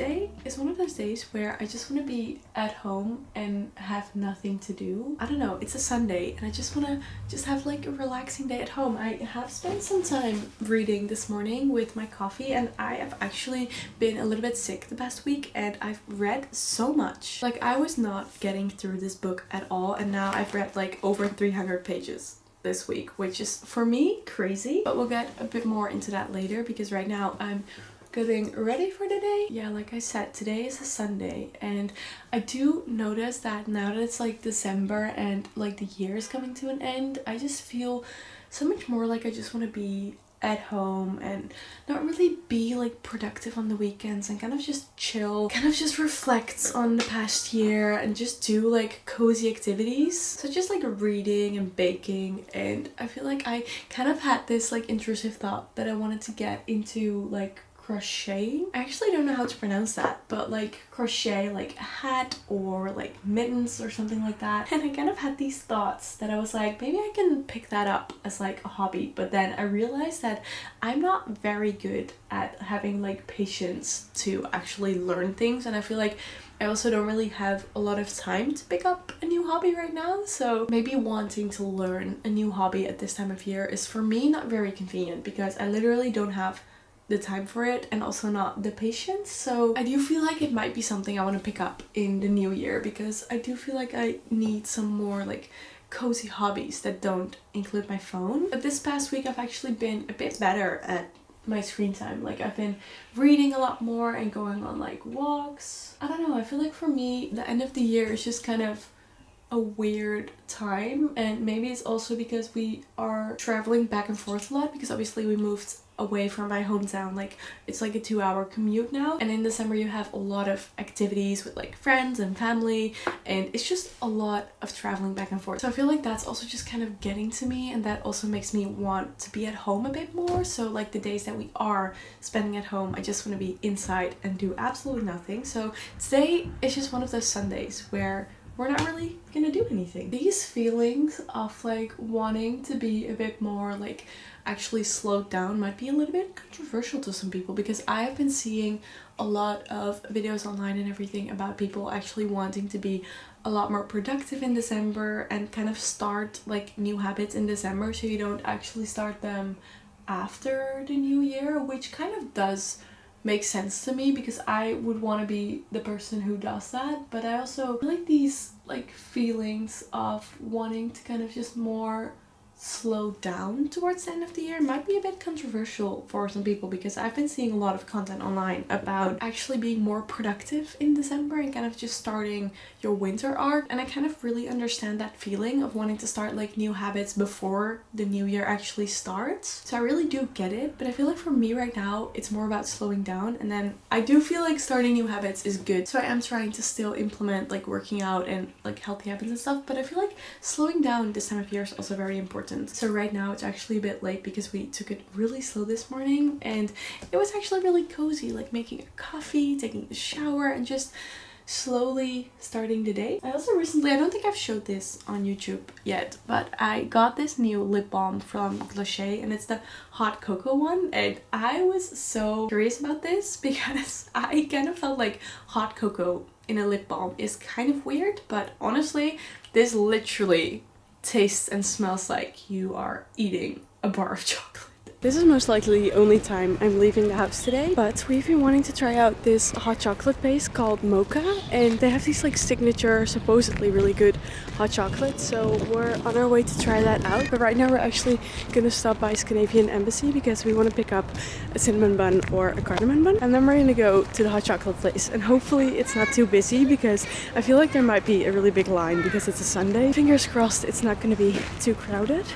today is one of those days where I just want to be at home and have nothing to do. I don't know, it's a Sunday and I just want to have like a relaxing day at home. I have spent some time reading this morning with my coffee, and I have actually been a little bit sick the past week and I've read so much. Like, I was not getting through this book at all, and now I've read like over 300 pages this week, which is for me crazy, but we'll get a bit more into that later because right now I'm getting ready for the day. Yeah, like I said, today is a Sunday, and I do notice that now that it's like December and like the year is coming to an end, I just feel so much more like I just want to be at home and not really be like productive on the weekends and kind of just chill, kind of just reflect on the past year and just do like cozy activities such as like reading and baking. And I feel like I kind of had this like intrusive thought that I wanted to get into like crocheting. I actually don't know how to pronounce that, but like crochet, like a hat or like mittens or something like that. And I kind of had these thoughts that I was like, maybe I can pick that up as like a hobby, but then I realized that I'm not very good at having like patience to actually learn things, and I feel like I also don't really have a lot of time to pick up a new hobby right now, so maybe wanting to learn a new hobby at this time of year is for me not very convenient because I literally don't have the time for it and also not the patience. So I do feel like it might be something I want to pick up in the new year because I do feel like I need some more like cozy hobbies that don't include my phone. But this past week I've actually been a bit better at my screen time. Like, I've been reading a lot more and going on like walks. I don't know, I feel like for me the end of the year is just kind of a weird time, and maybe it's also because we are traveling back and forth a lot because obviously we moved away from my hometown. Like, it's like a 2-hour commute now, and in December you have a lot of activities with like friends and family, and it's just a lot of traveling back and forth. So I feel like that's also just kind of getting to me, and that also makes me want to be at home a bit more. So like the days that we are spending at home, I just want to be inside and do absolutely nothing. So today is just one of those Sundays where we're not really gonna do anything. These feelings of like wanting to be a bit more like actually slowed down might be a little bit controversial to some people, because I have been seeing a lot of videos online and everything about people actually wanting to be a lot more productive in December and kind of start like new habits in December so you don't actually start them after the new year, which kind of does makes sense to me because I would want to be the person who does that. But I also like these like feelings of wanting to kind of just more slow down towards the end of the year might be a bit controversial for some people, because I've been seeing a lot of content online about actually being more productive in December and kind of just starting your winter arc, and I kind of really understand that feeling of wanting to start like new habits before the new year actually starts. So I really do get it, but I feel like for me right now it's more about slowing down, and then I do feel like starting new habits is good, so I am trying to still implement like working out and like healthy habits and stuff, but I feel like slowing down this time of year is also very important. So right now it's actually a bit late because we took it really slow this morning, and it was actually really cozy, like making a coffee, taking a shower, and just slowly starting the day. I also recently, I don't think I've showed this on YouTube yet, but I got this new lip balm from Glacé, and it's the hot cocoa one, and I was so curious about this because I kind of felt like hot cocoa in a lip balm is kind of weird, but honestly this literally tastes and smells like you are eating a bar of chocolate. This is most likely the only time I'm leaving the house today, but we've been wanting to try out this hot chocolate base called Mocha, and they have these like signature, supposedly really good hot chocolate, so we're on our way to try that out. But right now we're actually gonna stop by Scandinavian Embassy because we want to pick up a cinnamon bun or a cardamom bun, and then we're gonna go to the hot chocolate place, and hopefully it's not too busy because I feel like there might be a really big line because it's a Sunday. Fingers crossed it's not gonna be too crowded.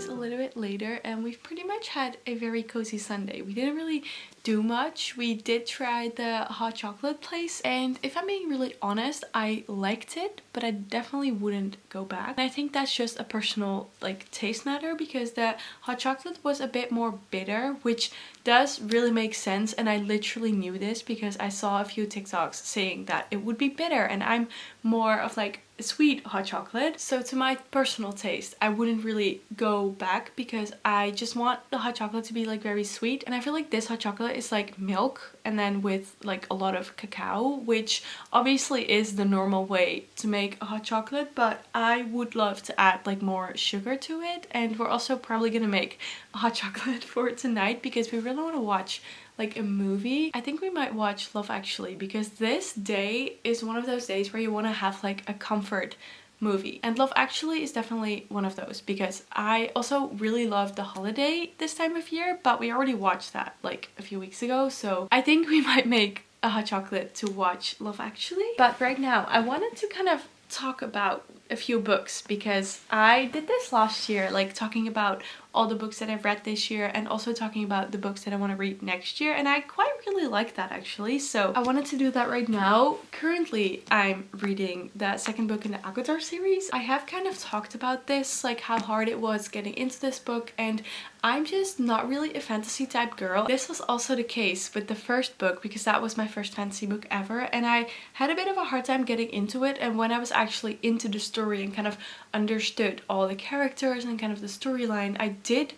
is a little bit later and we've pretty much had a very cozy Sunday. We didn't really do much. We did try the hot chocolate place, and if I'm being really honest, I liked it, but I definitely wouldn't go back. And I think that's just a personal like taste matter, because the hot chocolate was a bit more bitter, which does really make sense, and I literally knew this because I saw a few TikToks saying that it would be bitter, and I'm more of like sweet hot chocolate. So to my personal taste, I wouldn't really go back because I just want the hot chocolate to be like very sweet, and I feel like this hot chocolate is like milk and then with like a lot of cacao, which obviously is the normal way to make a hot chocolate, but I would love to add like more sugar to it. And we're also probably gonna make a hot chocolate for tonight because we really want to watch like a movie. I think we might watch Love Actually, because this day is one of those days where you want to have like a comfort movie, and Love Actually is definitely one of those, because I also really love The Holiday this time of year, but we already watched that like a few weeks ago, so I think we might make a hot chocolate to watch Love Actually. But right now I wanted to kind of talk about a few books, because I did this last year, like talking about all the books that I've read this year and also talking about the books that I want to read next year, and I quite really like that actually, so I wanted to do that right now. Currently I'm reading the second book in the Avatar series. I have kind of talked about this, like how hard it was getting into this book, and I'm just not really a fantasy type girl. This was also the case with the first book, because that was my first fantasy book ever, and I had a bit of a hard time getting into it. And when I was actually into the story and kind of understood all the characters and kind of the storyline, I did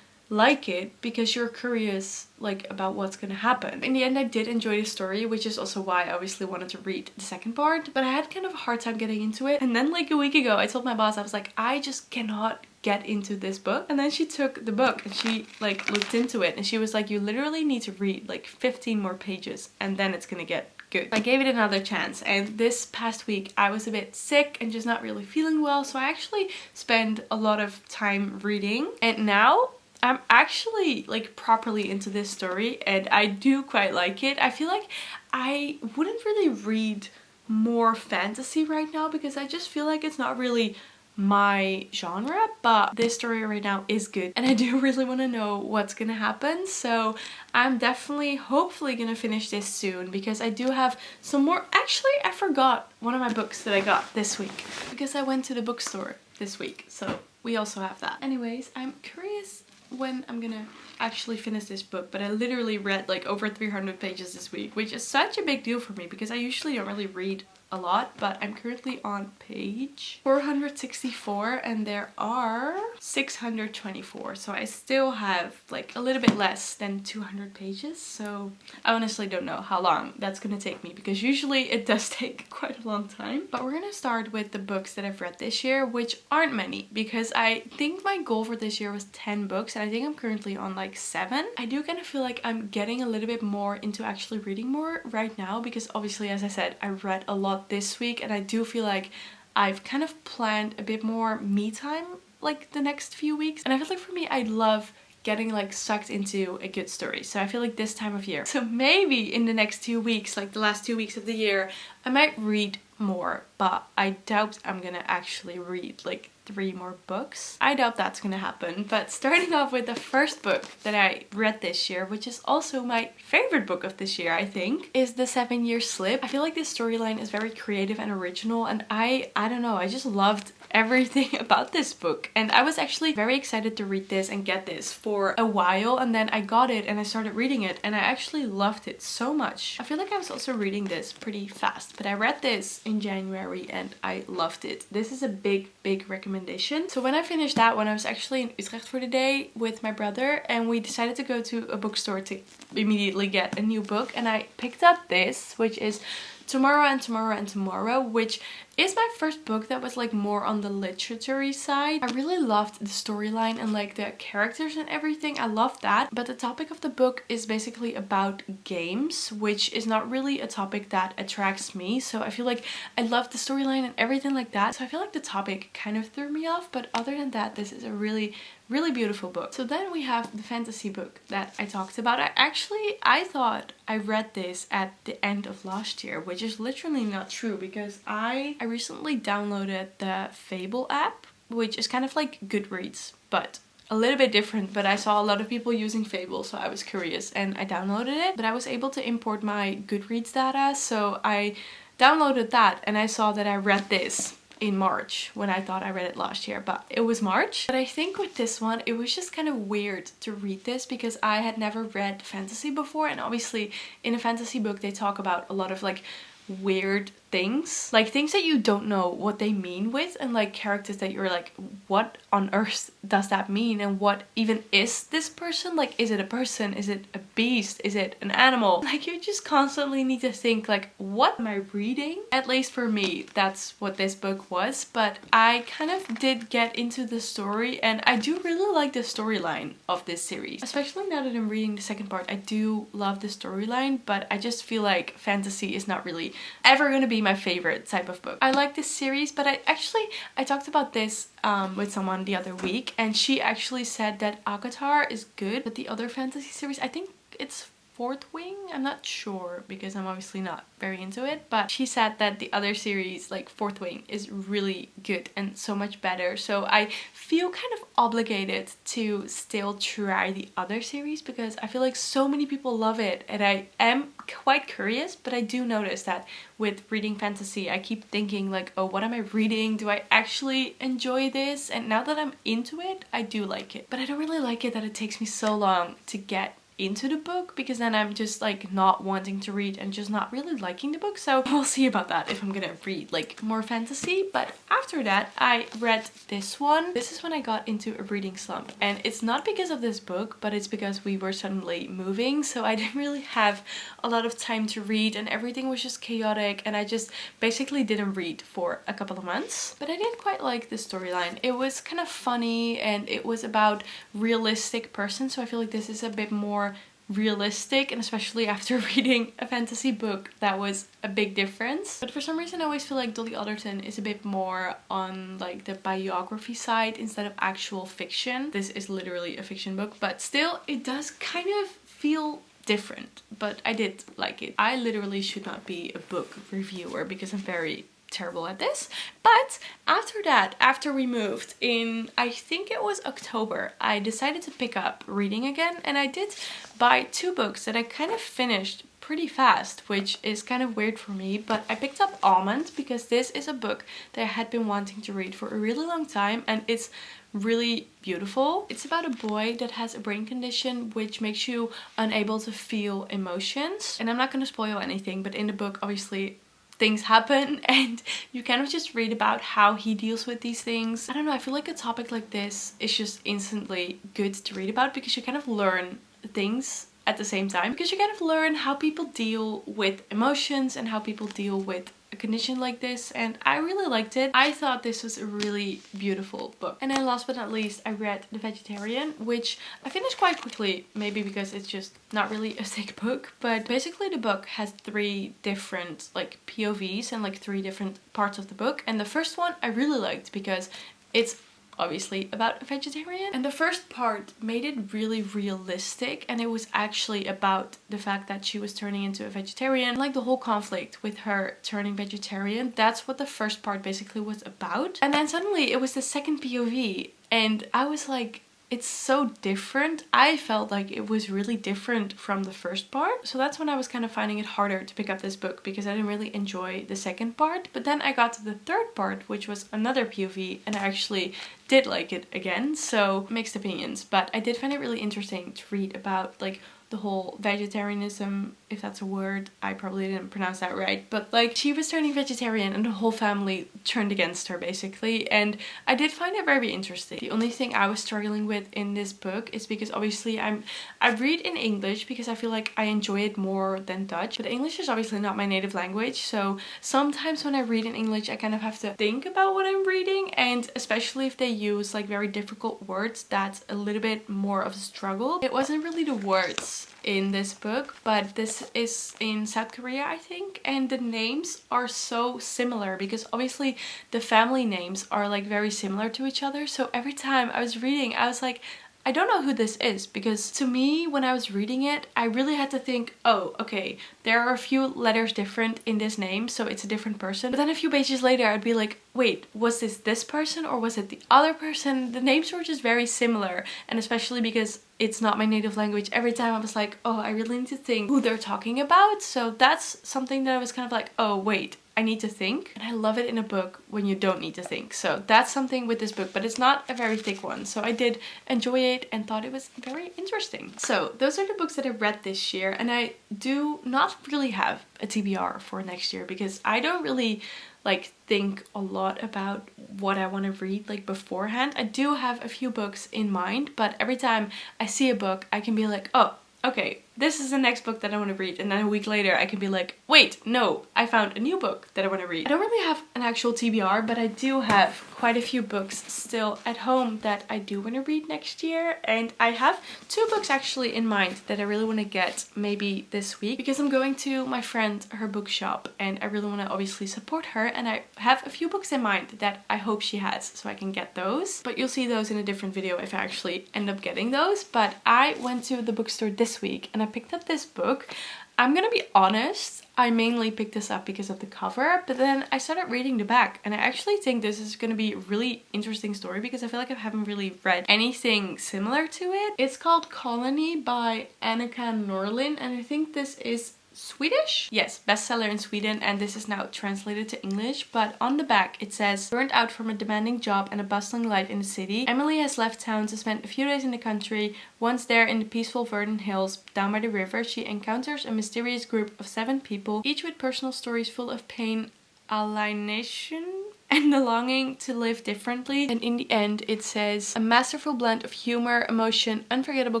like it, because you're curious like about what's gonna happen. In the end I did enjoy the story, which is also why I obviously wanted to read the second part, but I had kind of a hard time getting into it. And then like a week ago I told my boss, I was like, I just cannot get into this book. And then she took the book and she like looked into it, and she was like, you literally need to read like 15 more pages and then it's gonna get good. I gave it another chance, and this past week I was a bit sick and just not really feeling well, so I actually spent a lot of time reading, and now I'm actually like properly into this story and I do quite like it. I feel like I wouldn't really read more fantasy right now because I just feel like it's not really my genre, but this story right now is good and I do really want to know what's gonna happen, so I'm definitely hopefully gonna finish this soon, because I do have some more. Actually, I forgot one of my books that I got this week because I went to the bookstore this week, so we also have that. Anyways, I'm curious when I'm gonna actually finish this book, but I literally read like over 300 pages this week, which is such a big deal for me because I usually don't really read a lot, but I'm currently on page 464 and there are 624, so I still have like a little bit less than 200 pages, so I honestly don't know how long that's gonna take me, because usually it does take quite a long time. But we're gonna start with the books that I've read this year, which aren't many, because I think my goal for this year was 10 books and I think I'm currently on like 7. I do kind of feel like I'm getting a little bit more into actually reading more right now, because obviously, as I said, I read a lot this week and I do feel like I've kind of planned a bit more me time like the next few weeks, and I feel like for me I love getting like sucked into a good story, so I feel like this time of year, so maybe in the next 2 weeks, like the last 2 weeks of the year, I might read more, but I doubt I'm gonna actually read like 3 more books. I doubt that's gonna happen. But starting off with the first book that I read this year, which is also my favorite book of this year, I think, is The 7-Year Slip. I feel like this storyline is very creative and original, and I don't know, I just loved everything about this book, and I was actually very excited to read this and get this for a while, and then I got it and I started reading it and I actually loved it so much. I feel like I was also reading this pretty fast, but I read this in January and I loved it. This is a big recommendation. So when I finished that one, I was actually in Utrecht for the day with my brother and we decided to go to a bookstore to immediately get a new book, and I picked up this, which is Tomorrow and Tomorrow and Tomorrow, which is my first book that was like more on the literary side. I really loved the storyline and like the characters and everything. I loved that. But the topic of the book is basically about games, which is not really a topic that attracts me. So I feel like I love the storyline and everything like that. So I feel like the topic kind of threw me off. But other than that, this is a really beautiful book. So then we have the fantasy book that I talked about. I thought I read this at the end of last year, which is literally not true, because I recently downloaded the Fable app, which is kind of like Goodreads, but a little bit different, but I saw a lot of people using Fable, so I was curious and I downloaded it. But I was able to import my Goodreads data, so I downloaded that and I saw that I read this in March when I thought I read it last year, but it was March. But I think with this one, it was just kind of weird to read this because I had never read fantasy before, and obviously in a fantasy book they talk about a lot of like weird things, like things that you don't know what they mean with, and like characters that you're like, what on earth does that mean, and what even is this person? Like, is it a person? Is it a beast? Is it an animal? Like, you just constantly need to think like, what am I reading? At least for me, that's what this book was. But I kind of did get into the story, and I do really like the storyline of this series, especially now that I'm reading the second part. I do love the storyline, but I just feel like fantasy is not really ever gonna be my favorite type of book. I like this series, but I talked about this with someone the other week, and she actually said that Akatar is good, but the other fantasy series, I think it's Fourth Wing, I'm not sure because I'm obviously not very into it, but she said that the other series, like Fourth Wing, is really good and so much better. So I feel kind of obligated to still try the other series because I feel like so many people love it, and I am quite curious. But I do notice that with reading fantasy, I keep thinking like, oh, what am I reading? Do I actually enjoy this? And now that I'm into it, I do like it. But I don't really like it that it takes me so long to get into the book, because then I'm just like not wanting to read and just not really liking the book. So we'll see about that if I'm gonna read like more fantasy. But after that I read this one. This is when I got into a reading slump, and it's not because of this book, but it's because we were suddenly moving, so I didn't really have a lot of time to read and everything was just chaotic, and I just basically didn't read for a couple of months. But I did quite like the storyline. It was kind of funny and it was about realistic persons, so I feel like this is a bit more realistic, and especially after reading a fantasy book, that was a big difference. But for some reason I always feel like Dolly Alderton is a bit more on like the biography side instead of actual fiction. This is literally a fiction book, but still it does kind of feel different, but I did like it. I literally should not be a book reviewer because I'm very terrible at this. But after that, after we moved in, I think it was October, I decided to pick up reading again, and I did buy 2 books that I kind of finished pretty fast, which is kind of weird for me. But I picked up Almond because this is a book that I had been wanting to read for a really long time, and it's really beautiful. It's about a boy that has a brain condition which makes you unable to feel emotions, and I'm not going to spoil anything, but in the book obviously things happen and you kind of just read about how he deals with these things. I don't know, I feel like a topic like this is just instantly good to read about because you kind of learn things at the same time, because you kind of learn how people deal with emotions and how people deal with a condition like this, and I really liked it. I thought this was a really beautiful book. And then last but not least, I read The Vegetarian, which I finished quite quickly, maybe because it's just not really a thick book, but basically the book has 3 different like POVs and like 3 different parts of the book. And the first one I really liked because it's obviously about a vegetarian, and the first part made it really realistic, and it was actually about the fact that she was turning into a vegetarian, like the whole conflict with her turning vegetarian. That's what the first part basically was about. And then suddenly it was the second POV, and I was like, it's so different. I felt like it was really different from the first part. So that's when I was kind of finding it harder to pick up this book because I didn't really enjoy the second part. But then I got to the third part, which was another POV, and I actually did like it again. So mixed opinions, but I did find it really interesting to read about like the whole vegetarianism, if that's a word. I probably didn't pronounce that right, but like she was turning vegetarian and the whole family turned against her basically, and I did find it very interesting. The only thing I was struggling with in this book is because obviously I read in English because I feel like I enjoy it more than Dutch, but English is obviously not my native language, so sometimes when I read in English I kind of have to think about what I'm reading, and especially if they use like very difficult words, that's a little bit more of a struggle. It wasn't really the words in this book, but this is in South Korea, I think, and the names are so similar because obviously the family names are like very similar to each other. So every time I was reading, I was like, I don't know who this is, because to me when I was reading it I really had to think, oh okay, there are a few letters different in this name, so it's a different person. But then a few pages later I'd be like, wait, was this person or was it the other person? The names were just very similar, and especially because it's not my native language, every time I was like, oh, I really need to think who they're talking about. So that's something that I was kind of like, oh wait, I need to think. And I love it in a book when you don't need to think. So that's something with this book, but it's not a very thick one. So I did enjoy it and thought it was very interesting. So those are the books that I read this year, and I do not really have a TBR for next year because I don't really like think a lot about what I want to read like beforehand. I do have a few books in mind, but every time I see a book I can be like, oh, okay, this is the next book that I want to read, and then a week later I can be like, wait, no, I found a new book that I want to read. I don't really have an actual TBR, but I do have quite a few books still at home that I do want to read next year, and I have 2 books actually in mind that I really want to get maybe this week, because I'm going to my friend, her bookshop, and I really want to obviously support her, and I have a few books in mind that I hope she has, so I can get those. But you'll see those in a different video if I actually end up getting those. But I went to the bookstore this week and I picked up this book. I'm gonna be honest, I mainly picked this up because of the cover, but then I started reading the back, and I actually think this is gonna be a really interesting story because I feel like I haven't really read anything similar to it. It's called Colony by Annika Norlin, and I think this is Swedish? Yes, bestseller in Sweden, and this is now translated to English. But on the back it says, burned out from a demanding job and a bustling life in the city, Emily has left town to spend a few days in the country. Once there in the peaceful Verdant Hills down by the river, she encounters a mysterious group of 7 people, each with personal stories full of pain, alienation, and the longing to live differently. And in the end it says, a masterful blend of humor, emotion, unforgettable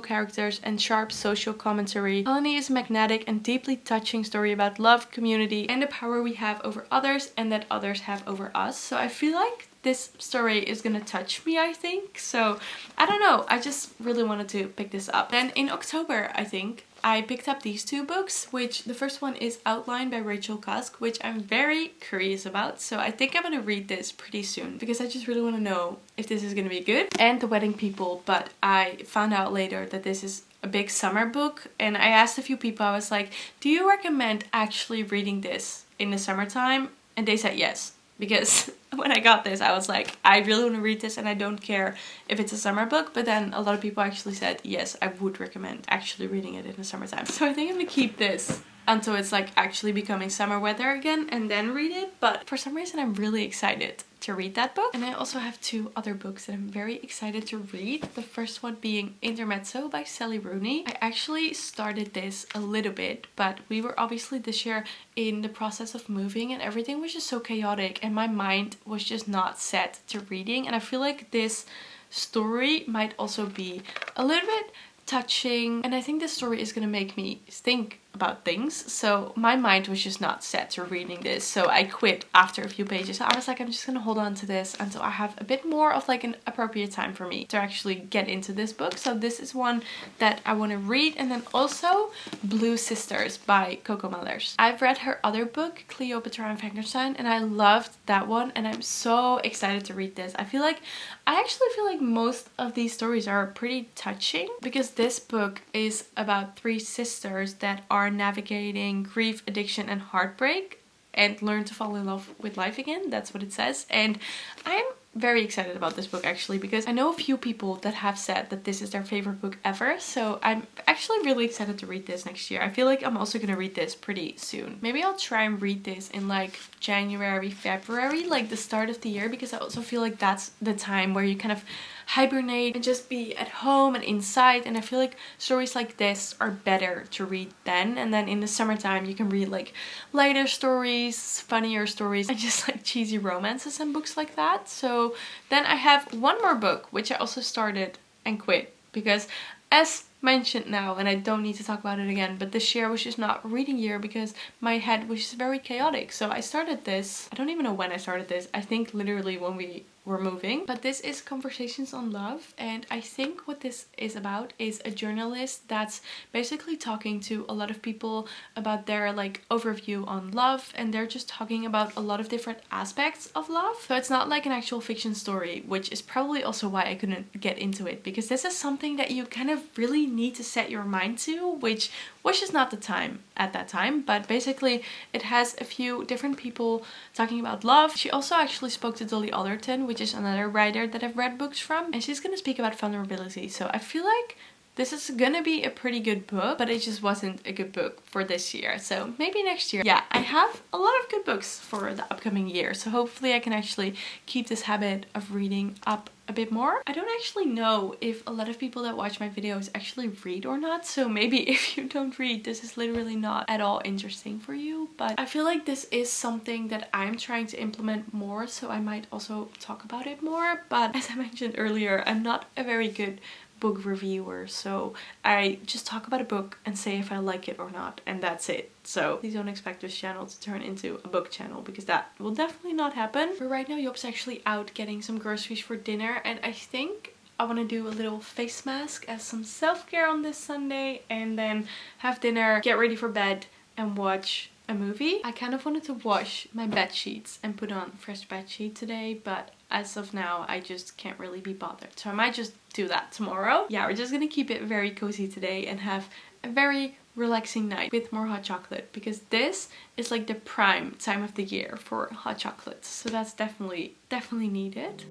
characters, and sharp social commentary. Colony is a magnetic and deeply touching story about love, community, and the power we have over others and that others have over us. So I feel like this story is gonna touch me, I think. So I don't know, I just really wanted to pick this up. Then in October, I think, I picked up these 2 books, which the first one is Outline by Rachel Cusk, which I'm very curious about. So I think I'm gonna read this pretty soon because I just really want to know if this is gonna be good. And The Wedding People, but I found out later that this is a big summer book, and I asked a few people, I was like, do you recommend actually reading this in the summertime? And they said yes. Because when I got this, I was like, I really want to read this and I don't care if it's a summer book. But then a lot of people actually said, yes, I would recommend actually reading it in the summertime. So I think I'm gonna keep this until it's like actually becoming summer weather again and then read it. But for some reason, I'm really excited to read that book. And I also have 2 other books that I'm very excited to read. The first one being Intermezzo by Sally Rooney. I actually started this a little bit, but we were obviously this year in the process of moving and everything was just so chaotic and my mind was just not set to reading. And I feel like this story might also be a little bit touching, and I think this story is gonna make me think about things. So my mind was just not set to reading this, so I quit after a few pages. So I was like, I'm just gonna hold on to this until I have a bit more of like an appropriate time for me to actually get into this book. So this is one that I want to read. And then also Blue Sisters by Coco Mellers. I've read her other book, Cleopatra and Frankenstein, and I loved that one, and I'm so excited to read this. I actually feel like most of these stories are pretty touching because this book is about 3 sisters that are navigating grief, addiction, and heartbreak and learn to fall in love with life again. That's what it says. And I'm very excited about this book actually because I know a few people that have said that this is their favorite book ever. So I'm actually really excited to read this next year. I feel like I'm also gonna read this pretty soon. Maybe I'll try and read this in like January, February, like the start of the year, because I also feel like that's the time where you kind of hibernate and just be at home and inside, and I feel like stories like this are better to read then. And then in the summertime you can read like lighter stories, funnier stories, and just like cheesy romances and books like that. So then I have one more book which I also started and quit because, as mentioned now, and I don't need to talk about it again, but this year was just not a reading year because my head was just very chaotic. So I started this, I don't even know when I started this, I think literally when we we're moving. But this is Conversations on Love, and I think what this is about is a journalist that's basically talking to a lot of people about their like overview on love, and they're just talking about a lot of different aspects of love. So it's not like an actual fiction story, which is probably also why I couldn't get into it, because this is something that you kind of really need to set your mind to, which was just not the time at that time. But basically it has a few different people talking about love. She also actually spoke to Dolly Alderton, which is another writer that I've read books from, and she's gonna speak about vulnerability. So I feel like this is gonna be a pretty good book, but it just wasn't a good book for this year. So maybe next year. Yeah, I have a lot of good books for the upcoming year. So hopefully I can actually keep this habit of reading up a bit more. I don't actually know if a lot of people that watch my videos actually read or not. So maybe if you don't read, this is literally not at all interesting for you. But I feel like this is something that I'm trying to implement more. So I might also talk about it more. But as I mentioned earlier, I'm not a very good book reviewer, so I just talk about a book and say if I like it or not, and that's it. So please don't expect this channel to turn into a book channel, because that will definitely not happen. But right now Job's actually out getting some groceries for dinner, and I think I want to do a little face mask as some self-care on this Sunday, and then have dinner, get ready for bed, and watch a movie. I kind of wanted to wash my bed sheets and put on fresh bed sheet today, but as of now I just can't really be bothered, so I might just do that tomorrow. Yeah, we're just gonna keep it very cozy today and have a very relaxing night with more hot chocolate, because this is like the prime time of the year for hot chocolates, so that's definitely needed.